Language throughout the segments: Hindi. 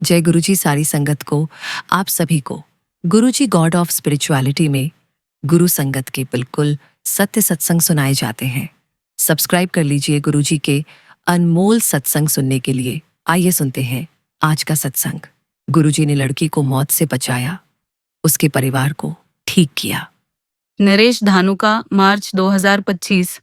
जय गुरुजी सारी संगत को, आप सभी को गुरुजी गॉड ऑफ स्पिरिचुअलिटी में गुरु संगत के बिल्कुल सत्य सत्संग सुनाए जाते हैं। सब्सक्राइब कर लीजिए गुरुजी के अनमोल सत्संग सुनने के लिए। आइए सुनते हैं आज का सत्संग। गुरुजी ने लड़की को मौत से बचाया, उसके परिवार को ठीक किया। नरेश धानुका, मार्च 2025।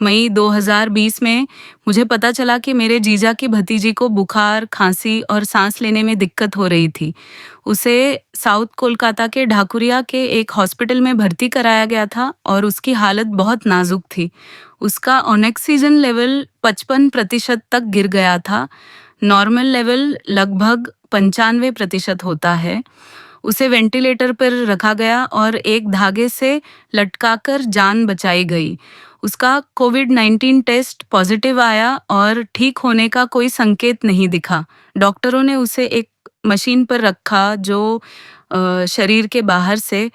मई 2020 में मुझे पता चला कि मेरे जीजा की भतीजी को बुखार, खांसी और सांस लेने में दिक्कत हो रही थी। उसे साउथ कोलकाता के ढाकुरिया के एक हॉस्पिटल में भर्ती कराया गया था और उसकी हालत बहुत नाजुक थी। उसका ऑक्सीजन लेवल 55% तक गिर गया था। नॉर्मल लेवल लगभग 95% होता है। उसे वेंटिलेटर पर रखा गया और एक धागे से लटकाकर जान बचाई गई। उसका कोविड-19 टेस्ट पॉजिटिव आया और ठीक होने का कोई संकेत नहीं दिखा। डॉक्टरों ने उसे एक मशीन पर रखा जो शरीर के बाहर से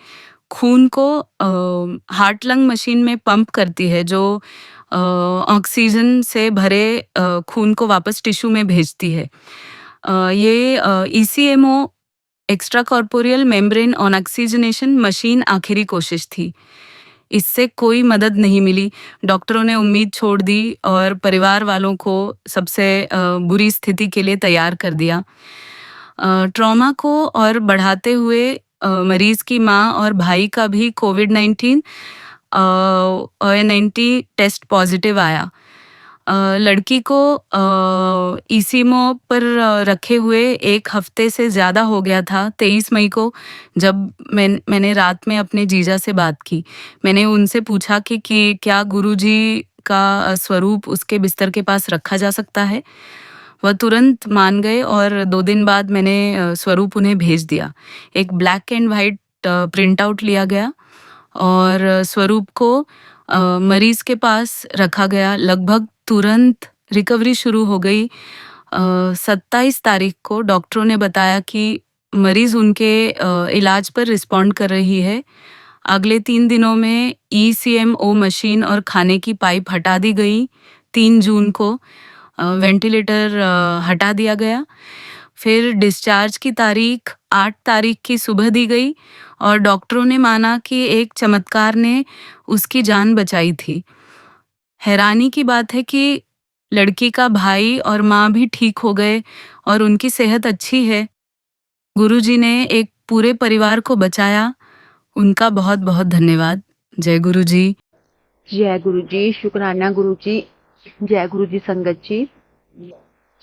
खून को हार्ट लंग मशीन में पंप करती है, जो ऑक्सीजन से भरे खून को वापस टिश्यू में भेजती है। ये ECMO extra corporeal membrane oxygenation machine आखिरी कोशिश थी। इससे कोई मदद नहीं मिली। डॉक्टरों ने उम्मीद छोड़ दी और परिवार वालों को सबसे बुरी स्थिति के लिए तैयार कर दिया। ट्रॉमा को और बढ़ाते हुए मरीज की माँ और भाई का भी कोविड-19 ON90 टेस्ट पॉजिटिव आया। लड़की को ECMO पर रखे हुए 1 हफ्ते से ज़्यादा हो गया था। 23 मई को जब मैंने रात में अपने जीजा से बात की, मैंने उनसे पूछा कि क्या गुरुजी का स्वरूप उसके बिस्तर के पास रखा जा सकता है। वह तुरंत मान गए और 2 दिन बाद मैंने स्वरूप उन्हें भेज दिया। एक black and white print out लिया गया और स्वरूप को मरीज के पास रखा गया। लगभग तुरंत रिकवरी शुरू हो गई। 27 तारीख को डॉक्टरों ने बताया कि मरीज उनके इलाज पर रिस्पॉन्ड कर रही है। अगले 3 दिनों में ECMO मशीन और खाने की पाइप हटा दी गई। 3 जून को वेंटिलेटर हटा दिया गया। फिर डिस्चार्ज की तारीख 8 तारीख की सुबह दी गई और डॉक्टरों ने माना कि एक चमत्कार ने उसकी जान बचाई थी। हैरानी की बात है कि लड़की का भाई और माँ भी ठीक हो गए और उनकी सेहत अच्छी है। गुरुजी ने एक पूरे परिवार को बचाया। उनका बहुत बहुत धन्यवाद। जय गुरुजी। जय गुरुजी, शुक्राना गुरुजी। जय गुरुजी संगत जी।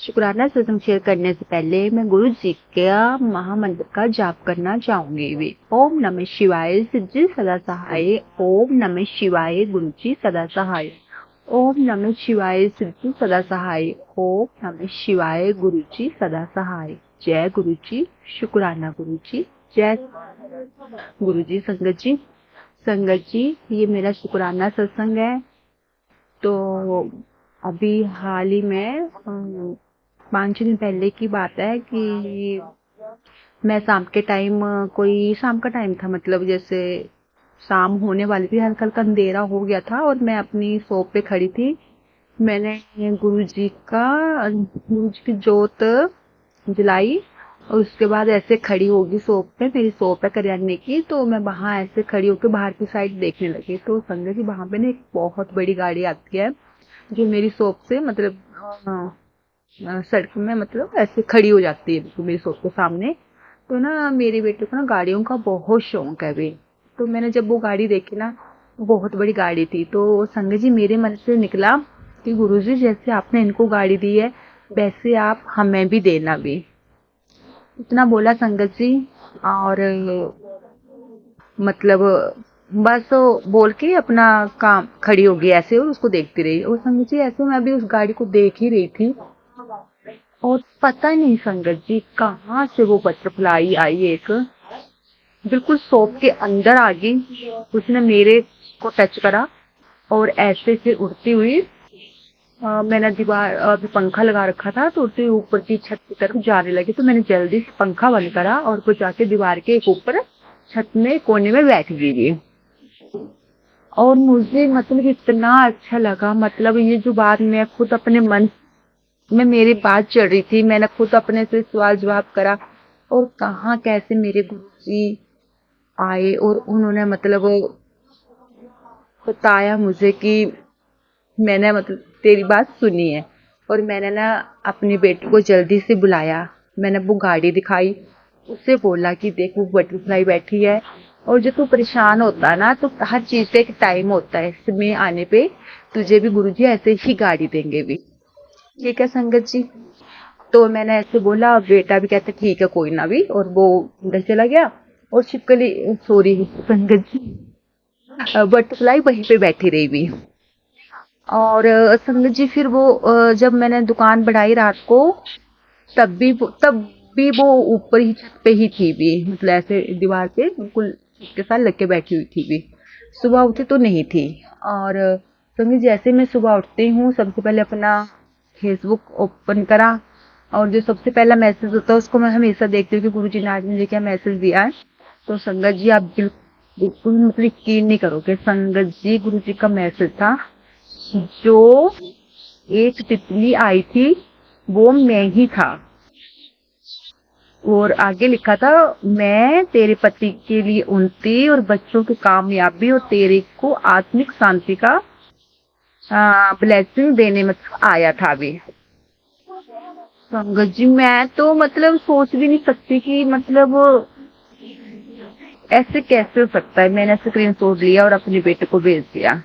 शुक्राना सत्संग शेयर करने से पहले मैं गुरु जी का महामंत्र का जाप करना चाहूंगी। वे ओम नमः शिवाय, सिद्धि सदा सहाय। ओम नमः शिवाय, गुरु जी सदा सहाय। ओम नमः शिवाय, सिद्धि सदा सहाय। ओम नमः शिवाय, गुरु जी सदा सहाय। जय गुरु जी, शुक्राना गुरु जी। जय गुरु जी। संगत जी, ये मेरा शुक्राना सत्संग है। तो अभी हाल ही में 5 दिन पहले की बात है कि मैं शाम का टाइम था, मतलब जैसे शाम होने वाली थी, हल्का हल्का अंधेरा हो गया था और मैं अपनी शॉप पे खड़ी थी। मैंने गुरु जी की जोत जलाई और उसके बाद ऐसे खड़ी होगी शॉप पे, मेरी शॉप है करियाने की। तो मैं वहां ऐसे खड़ी होकर बाहर की साइड देखने लगी। तो संगत जी, वहां पे ना एक बहुत बड़ी गाड़ी आती है जो मेरी शॉप से मतलब सड़क में मतलब ऐसे खड़ी हो जाती है बिल्कुल मेरी शॉप के सामने। तो ना मेरे बेटे को ना गाड़ियों का बहुत शौक है वे। तो मैंने जब वो गाड़ी देखी ना, बहुत बड़ी गाड़ी थी। तो संगत जी, मेरे मन से निकला कि गुरुजी, जैसे आपने इनको गाड़ी दी है वैसे आप हमें भी देना भी। इतना बोला संगत जी और मतलब बस वो बोल के अपना काम खड़ी हो गई ऐसे और उसको देखती रही। और संगत जी, ऐसे मैं भी उस गाड़ी को देख ही रही थी और पता नहीं संगत जी कहाँ से वो बटरफ्लाई आई, एक बिल्कुल शॉप के अंदर आ गई। उसने मेरे को टच करा और ऐसे फिर उड़ती हुई मैंने दीवार अभी पंखा लगा रखा था तो उड़ती हुई ऊपर की छत की तरफ जाने लगी। तो मैंने जल्दी से पंखा बंद करा और वो जाके दीवार के एक ऊपर छत में कोने में बैठ गई। और मुझे मतलब इतना अच्छा लगा, मतलब ये जो बात मैं खुद अपने मन मैं मेरी बात चल रही थी, मैंने खुद अपने से सवाल जवाब करा और कहाँ कैसे मेरे गुरुजी आए और उन्होंने मतलब बताया मुझे कि मैंने मतलब तेरी बात सुनी है। और मैंने ना अपनी बेटी को जल्दी से बुलाया, मैंने वो गाड़ी दिखाई, उससे बोला कि देख वो बटरफ्लाई बैठी है और जो तू परेशान होता है ना तो हर चीज का एक टाइम होता है, समय आने पे तुझे भी गुरुजी ऐसे ही गाड़ी देंगे भी। ठीक है संगत जी। तो मैंने ऐसे बोला, बेटा भी कहता ठीक है कोई ना भी, और वो अंदर चला गया। और छिपकली, सॉरी संगत जी, बटरफ्लाई वहीं पे बैठी रही भी। और संगत जी फिर वो जब मैंने दुकान बढ़ाई रात को, तब भी वो ऊपर ही छत पे ही थी भी, मतलब ऐसे दीवार पे बिल्कुल उसके साथ लग के बैठी हुई थी भी। सुबह उठी तो नहीं थी। और संगत जी जैसे मैं सुबह उठती हूँ सबसे पहले अपना फेसबुक ओपन करा, और जो सबसे पहला मैसेज होता है उसको मैं हमेशा देखती हूँ कि गुरुजी ने आज मुझे क्या मैसेज दिया है। तो संगत जी आप बिल्कुल मतलब यकीन नहीं करोगे संगत जी, गुरुजी का मैसेज था, जो एक तितली आई थी वो मैं ही था। और आगे लिखा था, मैं तेरे पति के लिए उन्नति और बच्चों की कामयाबी और तेरे को आत्मिक शांति का ब्लेसिंग देने में आया था अभी। संगत जी मैं तो मतलब सोच भी नहीं सकती कि मतलब ऐसे कैसे हो सकता है। मैंने स्क्रीनशॉट लिया और अपने बेटे को भेज दिया।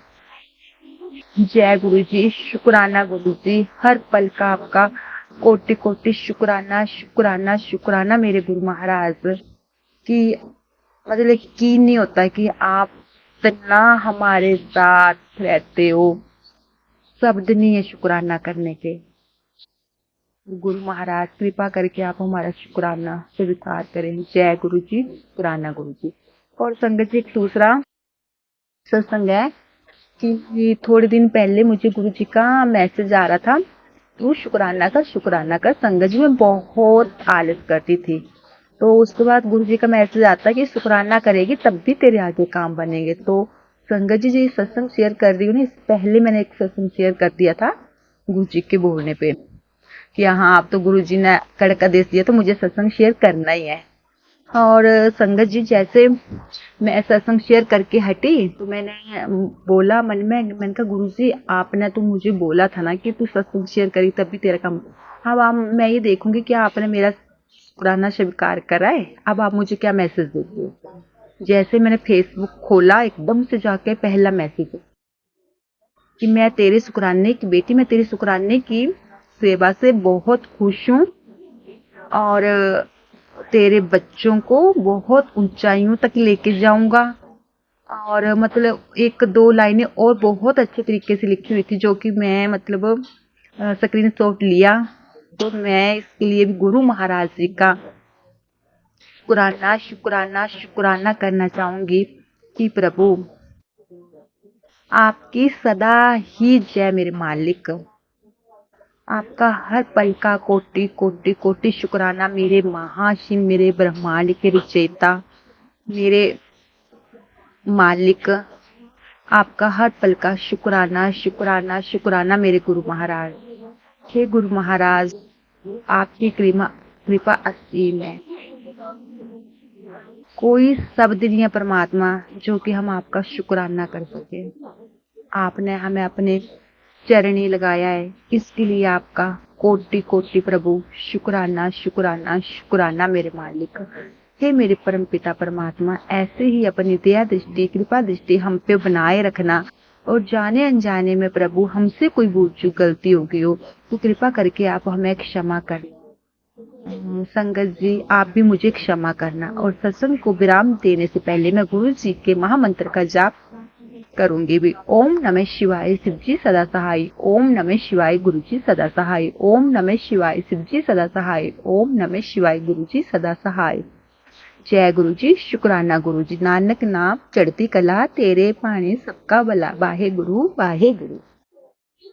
जय गुरु जी, शुक्राना गुरु जी, हर पल का आपका कोटि कोटि शुक्राना शुक्राना शुक्राना मेरे गुरु महाराज कि मतलब यकीन नहीं होता कि आप इतना हमारे साथ रहते हो, शब्द नहीं है शुक्राना करने के। गुरु महाराज कृपा करके आप हमारा शुक्राना स्वीकार करें। जय गुरु जी, शुक्राना गुरु जी। और संगत जी एक दूसरा सत्संग है कि थोड़े दिन पहले मुझे गुरु जी का मैसेज आ रहा था, तू शुक्राना कर शुक्राना कर। संगत जी मैं बहुत आलस करती थी, तो उसके बाद गुरु जी का मैसेज आता कि शुक्राना करेगी तब भी तेरे आगे काम बनेंगे। तो संगत जी जी सत्संग शेयर कर रही हूँ ना, इससे पहले मैंने एक सत्संग शेयर कर दिया था गुरु जी के बोलने पे कि हाँ आप तो गुरु जी ने कड़क आदेश दिया तो मुझे सत्संग शेयर करना ही है। और संगत जी जैसे मैं सत्संग शेयर करके हटी तो मैंने बोला मन में, मैंने कहा गुरु जी आपने तो मुझे बोला था ना कि तू सत्संग शेयर करी तब भी तेरा काम। अब आप मैं ये देखूंगी कि आपने मेरा शुक्राना स्वीकार करा है, अब आप मुझे क्या मैसेज देते हो। जैसे मैंने फेसबुक खोला एकदम से जाके पहला मैसेज कि मैं तेरे शुक्राने की बेटी, मैं तेरे शुक्राने की सेवा से बहुत खुश हूँ और तेरे बच्चों को बहुत ऊंचाइयों तक लेके जाऊंगा। और मतलब एक दो लाइनें और बहुत अच्छे तरीके से लिखी हुई थी जो कि मैं मतलब स्क्रीनशॉट लिया। तो मैं इसके लिए भी गुरु महाराज जी का शुक्राना शुक्राना शुक्राना करना चाहूंगी कि प्रभु आपकी सदा ही जय मेरे मालिक। आपका हर पल का कोटि कोटि कोटि शुक्राना मेरे महाशिव, मेरे ब्रह्मांड के रचयिता, मेरे मालिक। आपका हर पल का शुक्राना शुक्राना शुक्राना मेरे गुरु महाराज। हे गुरु महाराज आपकी कृपा असीम है, कोई शब्द नहीं है परमात्मा जो कि हम आपका शुक्राना कर सके। आपने हमें अपने चरणी लगाया है, इसके लिए आपका कोटि कोटि प्रभु शुक्राना शुक्राना शुक्राना मेरे मालिक। हे मेरे परम पिता परमात्मा, ऐसे ही अपनी दया दृष्टि कृपा दृष्टि हम पे बनाए रखना। और जाने अनजाने में प्रभु हमसे कोई भूल चूक गलती हो गई हो तो कृपा करके आप हमें क्षमा करें। संगत जी आप भी मुझे क्षमा करना। और सत्संग को विराम देने से पहले मैं गुरु जी के महामंत्र का जाप करूंगी भी। ओम नमः शिवाय शिव जी सदा सहाय, ओम नमः शिवाय गुरु जी सदा सहाय, ओम नमः शिवाय शिव जी सदा सहाय, ओम नमः शिवाय गुरु जी सदा सहाय। जय गुरु जी, शुक्राना गुरु जी, नानक नाम चढ़ती कला तेरे पानी सबका भला, वाहे गुरु वाहे गुरु।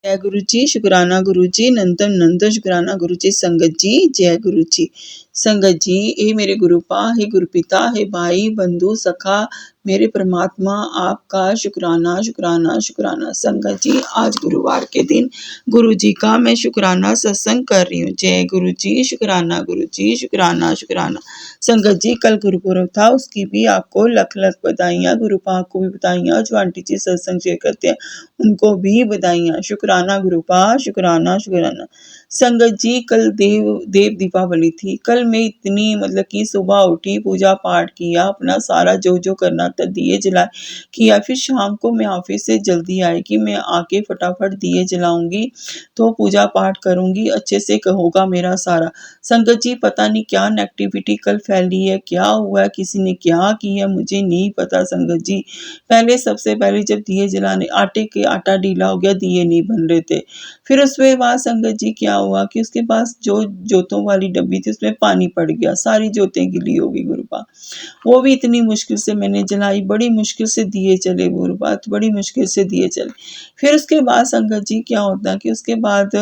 जय गुरु जी, शुक्राना गुरु जी, नंदन नंदन शुक्राना गुरु जी। संगत जी जय गुरु जी। संगत जी, हे मेरे गुरुपा, हे गुरुपिता, हे भाई बंधु सखा, मेरे परमात्मा, आपका शुक्राना शुक्राना शुक्राना। संगत जी, आज गुरुवार के दिन गुरु जी का मैं शुक्राना सत्संग कर रही हूँ। जय गुरु जी, शुक्राना गुरु जी, शुक्राना शुक्राना। संगत जी, कल गुरुपुरब था, उसकी भी आपको लख लख बधाइयाँ। गुरुपा को भी बधाइयाँ, जो आंटी जी सत्संग शेयर करते हैं उनको भी बधाइयाँ। शुक्राना गुरुपा, शुक्राना शुक्राना। संगत जी, कल देव दीपावली थी। कल मैं इतनी मतलब कि सुबह उठी, पूजा पाठ किया, अपना सारा जो करना था, दिए जलाए किया। फिर शाम को मैं ऑफिस से जल्दी आई कि मैं आके फटाफट दिए जलाऊंगी, तो पूजा पाठ करूंगी, अच्छे से होगा मेरा सारा। संगत जी, पता नहीं क्या नेगेटिविटी कल फैली है, क्या हुआ है, किसी ने क्या किया मुझे नहीं पता। संगत जी, पहले सबसे पहले जब दिए जलाने, आटा ढीला हो गया, दिए नहीं बन रहे थे। फिर उसके बाद संगत जी क्या हुआ कि उसके पास जो जोतों वाली डब्बी थी उसमें पानी पड़ गया, सारी जोतें गिली हो गई गुरुपा। वो भी इतनी मुश्किल से मैंने जलाई, बड़ी मुश्किल से दिए चले गुरुपा, बड़ी मुश्किल से दिए चले। फिर उसके बाद संगत जी क्या होता कि उसके बाद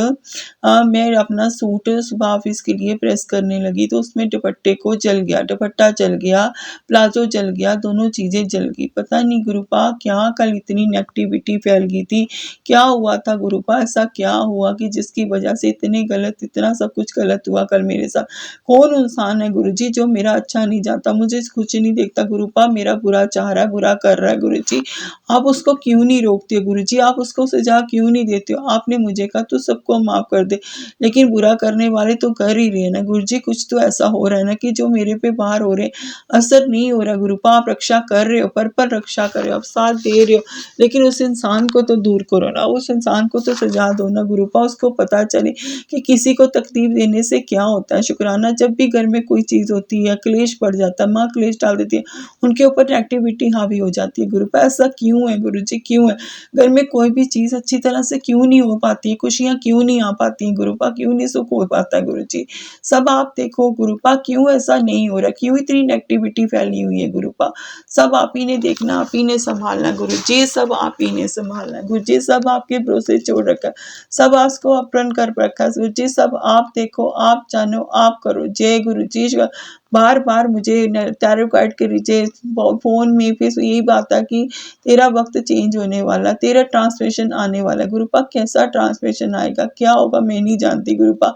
मैं अपना सूट सुबह ऑफिस के लिए प्रेस करने लगी, तो उसमें दुपट्टे को जल गया, दुपट्टा जल गया, प्लाजो जल गया, दोनों चीजें जल गई। पता नहीं गुरुपा क्या कल इतनी नेगेटिविटी फैल गई थी, क्या हुआ था गुरुपा, ऐसा क्या हुआ कि जिसकी वजह से इतना सब कुछ गलत हुआ कल मेरे साथ। कौन इंसान है गुरुजी जो मेरा अच्छा नहीं चाहता, मुझे कुछ नहीं देखता गुरुपा, मेरा बुरा चाह रहा है, बुरा कर रहा है गुरुजी, आप उसको क्यों नहीं रोकते हो गुरुजी, आप उसको सजा क्यों नहीं देते हो। आपने मुझे कहा तू सबको माफ कर दे, लेकिन बुरा करने वाले तो कर ही रहे हैं ना गुरुजी। कुछ तो ऐसा हो रहा है ना कि जो मेरे पे बाहर हो रहे असर नहीं हो रहा गुरुपा। आप रक्षा कर रहे हो, पर रक्षा कर रहे हो, आप साथ दे रहे हो, लेकिन उस इंसान को तो दूर करो ना, उस इंसान को तो सजा दो ना गुरुपा, उसको पता चले कि किसी को तकलीफ देने से क्या होता है। शुक्राना, जब भी घर में कोई चीज होती है, क्लेश बढ़ जाता है, माँ क्लेश डाल देती है, उनके ऊपर नेगेटिविटी हावी हो जाती है गुरुपा। ऐसा क्यों है गुरुजी, क्यों है? घर में कोई भी चीज अच्छी तरह से क्यों नहीं हो पाती है, खुशियां क्यों नहीं आ पाती गुरुपा, क्यों नहीं सुख हो पाता है गुरुजी। सब आप देखो गुरुपा, क्यों ऐसा नहीं हो रहा, क्यों इतनी नेगेटिविटी फैली हुई है गुरुपा। सब आप ही ने देखना, आप ही ने संभालना गुरुजी, सब आप ही ने संभालना गुरुजी, सब आपके भरोसे छोड़ रखा, सब आपको अपरण कर रखा है गुरुजी, सब आप देखो, आप जानो, आप करो। जय गुरुजी। बार बार मुझे टैरो गाइड के नीचे फोन में फिर यही बात है कि तेरा वक्त चेंज होने वाला, तेरा ट्रांसफॉर्मेशन आने वाला है गुरुपा। कैसा ट्रांसफॉर्मेशन आएगा, क्या होगा, मैं नहीं जानती गुरुपा।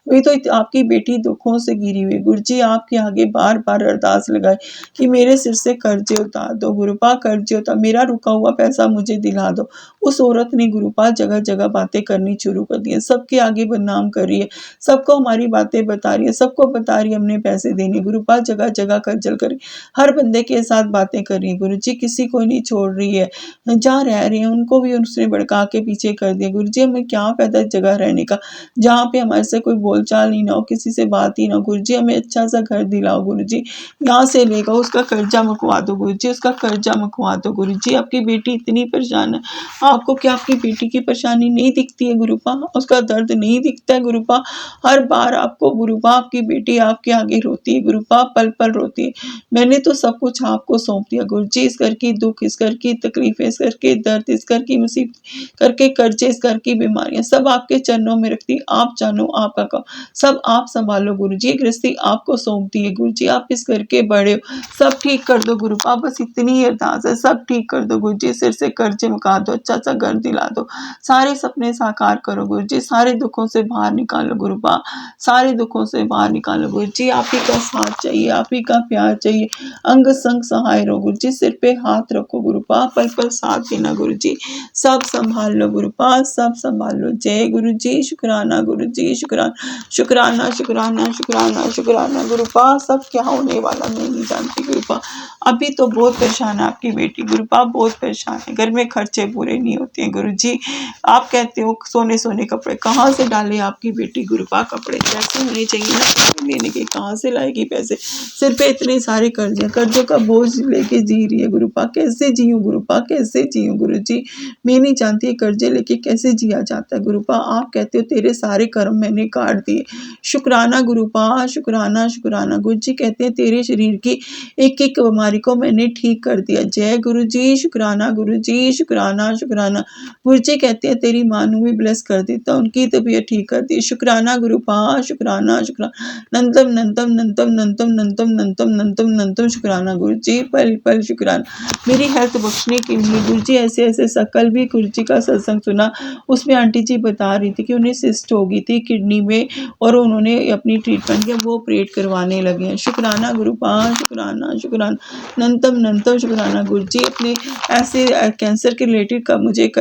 वही तो आपकी बेटी दुखों से घिरी हुई गुरुजी, आपके आगे बार बार अरदास लगाए कि मेरे सिर से कर्जे उतार दो गुरुपा, कर्जे उतार, मेरा रुका हुआ पैसा मुझे दिला दो। उस औरत ने गुरुपा जगह जगह बातें करनी शुरू कर दी है, सबके आगे बदनाम कर रही है, सबको हमारी बातें बता रही है, सबको बता रही है हमने पैसे देने गुरुपा, जगह जगह खज्जल कर, हर बंदे के साथ बातें कर रही है गुरुजी, किसी को नहीं छोड़ रही है। जहाँ रह रहे हैं उनको भी उसने भड़का के पीछे कर दिया गुरुजी। हमें क्या फायदा जगह रहने का जहाँ पे हमारे से कोई बोलचाल ही ना हो, किसी से बात ही ना हो गुरुजी। हमें अच्छा सा घर दिलाओ गुरुजी, यहाँ से लेगा उसका कर्जा मुकवा दो गुरुजी, उसका कर्जा मुकवा दो गुरुजी। आपकी बेटी इतनी परेशान है, आपको क्या आपकी बेटी की परेशानी नहीं दिखती है गुरुपा, उसका दर्द नहीं दिखता है गुरुपा। हर बार आपको गुरुपा आपकी बेटी आपके आगे रोती है गुरुपा, पल पल रोती है। मैंने तो सब कुछ आपको सौंप दिया गुरुजी, इस घर की दुख, इस घर की तकलीफें, इस घर के दर्द, इस घर की मुसीबत, घर के कर्जे, इस घर की बीमारियां सब आपके चरणों में रखती, आप जानो, आपका कहो, सब आप संभालो गुरुजी। गृहस्थी आपको सौंपती है गुरुजी, आप इस घर के बड़े हो, सब ठीक कर दो गुरुपा, बस इतनी अरदास है, सब ठीक कर दो गुरुजी। सिर से कर्जे मुका दो, अच्छा सा घर दिला दो, सारे सपने साकार करो गुरुजी, सारे दुखों से बाहर निकालो गुरुपा, सारे दुखों से बाहर निकालो गुरुजी। आप ही का साथ चाहिए, आप ही का प्यार चाहिए, अंग संग सहाय रहो गुरुजी, सिर पे हाथ रखो गुरुपा, पल पल साथ देना गुरुजी, सब संभाल लो गुरुपा, सब संभाल लो। जय गुरुजी। शुक्राना गुरुजी, शुक्राना शुक्राना शुक्राना शुक्राना शुक्राना गुरुपा। सब क्या होने वाला मैं नहीं जानती गुरुपा। अभी तो बहुत परेशान है आपकी बेटी गुरुपा, बहुत परेशान है, घर में खर्चे पूरे नहीं होते हैं गुरुजी। आप कहते हो सोने सोने कपड़े, कहाँ से डाले आपकी बेटी गुरुपा कपड़े, पैसे होने चाहिए ना कपड़े लेने के, कहाँ से लाएगी पैसे, सिर पे इतने सारे कर्जे, कर्जों का बोझ लेके जी रही है गुरुपा। कैसे जियो गुरुपा, कैसे जियो गुरुजी, मैं नहीं जानती कर्जे लेके कैसे जिया जाता है गुरुपा। आप कहते हो तेरे सारे कर्म मैंने काट दिए, शुक्राना गुरुपा, शुक्राना शुक्राना। गुरुजी कहते हैं तेरे शरीर की एक एक बीमारी बीमारी को मैंने ठीक कर दिया। जय गुरु जी, शुक्राना गुरु जी, शुक्राना शुक्राना। गुरु जी कहते हैं तेरी माँ नू भी ब्लेस कर दिता, उनकी तबीयत ठीक कर दी। शुक्राना गुरु पा, शुक्राना शुक्राना। नंतम नंतम नंतम नंतम नंतम नंतम नंतम नंतम शुक्राना गुरु जी, पल पल शुक्राना। मेरी हेल्थ बख्शने के लिए गुरु जी ऐसे ऐसे कल भी गुरु जी का सत्संग सुना, उसमें आंटी जी बता रही थी कि उन्हें सिस्ट हो गई थी किडनी में और उन्होंने अपनी ट्रीटमेंट किया, वो ऑपरेट करवाने लगे हैं। शुक्राना गुरु पा, शुक्राना शुक्राना। नंतम नंतम शुक्राना गुरु जी, अपने ऐसे कैंसर के रिलेटेड का मुझे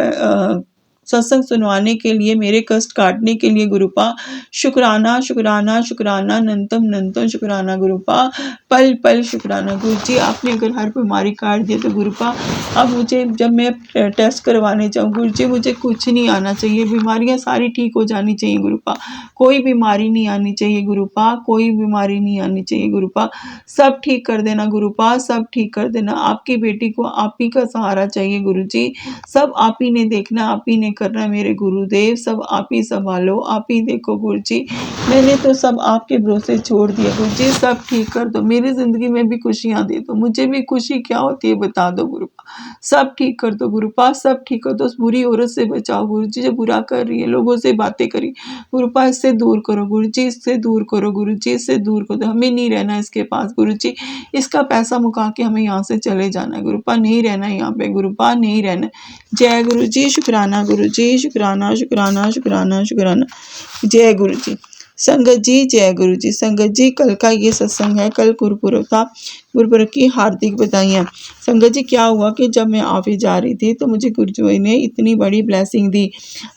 सत्संग सुनवाने के लिए, मेरे कष्ट काटने के लिए गुरुपा, शुक्राना शुक्राना शुक्राना। नंतम नंतम शुक्राना गुरुपा, पल पल शुक्राना। गुरु जी आपने अगर हर बीमारी काट दी तो गुरुपा अब मुझे जब मैं टेस्ट करवाने जाऊँ गुरु जी मुझे कुछ नहीं आना चाहिए, बीमारियां सारी ठीक हो जानी चाहिए गुरुपा, कोई बीमारी नहीं आनी चाहिए गुरुपा, कोई बीमारी नहीं आनी चाहिए गुरुपा, सब ठीक कर देना गुरुपा, सब ठीक कर देना। आपकी बेटी को आप ही का सहारा चाहिए गुरु जी, सब आप ही ने देखना, आप ही ने करना है मेरे गुरुदेव, सब आप ही संभालो, आप ही देखो गुरु जी, मैंने तो सब आपके भरोसे छोड़ दिया गुरु जी, सब ठीक कर दो, मेरी जिंदगी में भी खुशियां दे दो, मुझे भी खुशी क्या होती है बता दो गुरुपा, सब ठीक कर दो गुरुपा, सब ठीक कर दो। उस बुरी औरत से बचाओ गुरु जी जो बुरा कर रही है, लोगों से बातें करी गुरुपा, इससे दूर करो गुरु जी, इससे दूर करो गुरु जी, इससे दूर करो, हमें नहीं रहना इसके पास गुरु जी, इसका पैसा मुका के हमें यहाँ से चले जाना है गुरुपा, नहीं रहना यहाँ पे गुरुपा, नहीं रहना। जय गुरु जी, शुक्राना गुरु जी, शुक्राना शुक्राना शुक्राना शुक्राना। जय गुरु जी। संगत जी जय गुरु जी। संगत जी कल का ये सत्संग है, कल गुरुपुरब था, गुरुपुरब की हार्दिक बधाइयाँ। संगत जी क्या हुआ कि जब मैं ऑफिस जा रही थी तो मुझे गुरु जी ने इतनी बड़ी ब्लेसिंग दी,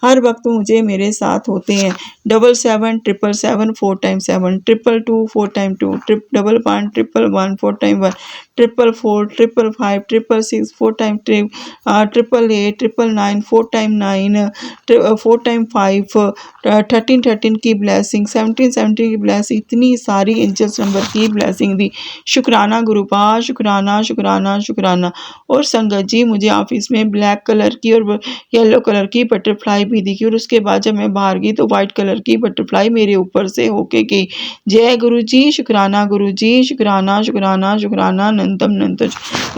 हर वक्त मुझे मेरे साथ होते हैं। 77 777 4 time 7, 222 4 time 2, 111 111 4 time 1, 444 555 666 4 time 888 999 4 time 9, 4 time 5, 13 13 की ब्लेसिंग, 17 17 की ब्लेसिंग, इतनी सारी एंजल्स नंबर की ब्लेसिंग दी। शुक्राना गुरुपा, शुक्राना शुक्राना शुक्राना। और संगत जी मुझे ऑफिस में ब्लैक कलर की और येलो कलर की बटरफ्लाई भी दिखी, और उसके बाद जब मैं बाहर गई तो वाइट कलर की बटरफ्लाई मेरे ऊपर से होके गई। जय गुरु जी, शुक्राना गुरु जी, शुक्राना शुक्राना शुक्राना। नंतम नंतम,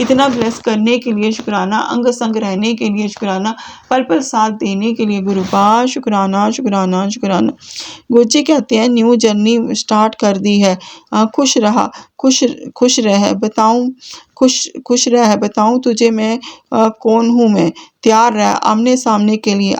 इतना ब्लेस करने के लिए शुक्राना, अंग संग रहने के लिए शुक्राना, पल पल साथ देने के लिए गुरुपा, शुक्राना शुक्राना शुक्राना। गुरु जी कहते हैं न्यू जर्नी स्टार्ट कर दी है, खुश रहा, खुश रह बताऊं, खुश रह बताऊं तुझे मैं कौन हूँ मैं, तैयार रह आमने सामने के लिए।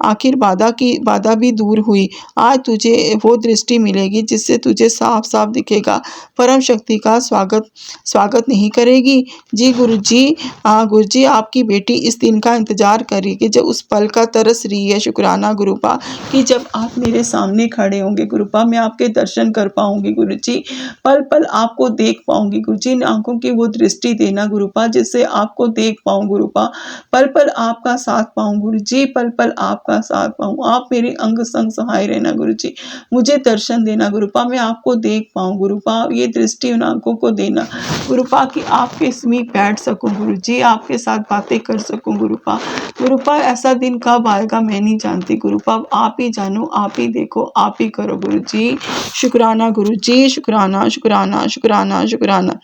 आखिर बाधा भी दूर हुई, आज तुझे वो दृष्टि मिलेगी जिससे तुझे साफ साफ दिखेगा, परम शक्ति का स्वागत नहीं करेगी। जी गुरु जी आपकी बेटी इस दिन का इंतजार करेगी जब उस पल का तरस रही है। शुक्राना गुरुपा कि जब आप मेरे सामने खड़े होंगे गुरुपा, मैं आपके दर्शन कर पाऊंगी गुरु जी, पल पल आपको देख पाऊंगी गुरु जी, इन आंखों की वो दृष्टि देना गुरुपा जिससे आपको देख पाऊं गुरुपा, पल पल आपका साथ पाऊं गुरु जी, पल पल आपका साथ पाऊं, आप मेरे अंग संग सहाय रहना गुरु जी, मुझे दर्शन देना गुरुपा, मैं आपको देख पाऊं गुरुपा, ये दृष्टि उन आंखों को देना गुरुपा कि आपके समीप बैठ सकूं गुरु जी, आपके साथ बातें कर सकूं गुरुपा। गुरुपा ऐसा दिन कब आएगा मैं नहीं जानती गुरुपा, आप ही जानो, आप ही देखो, आप ही करो गुरु जी। शुक्राना गुरु जी, शुक्राना शुक्राना शुक्राना शुक्राना।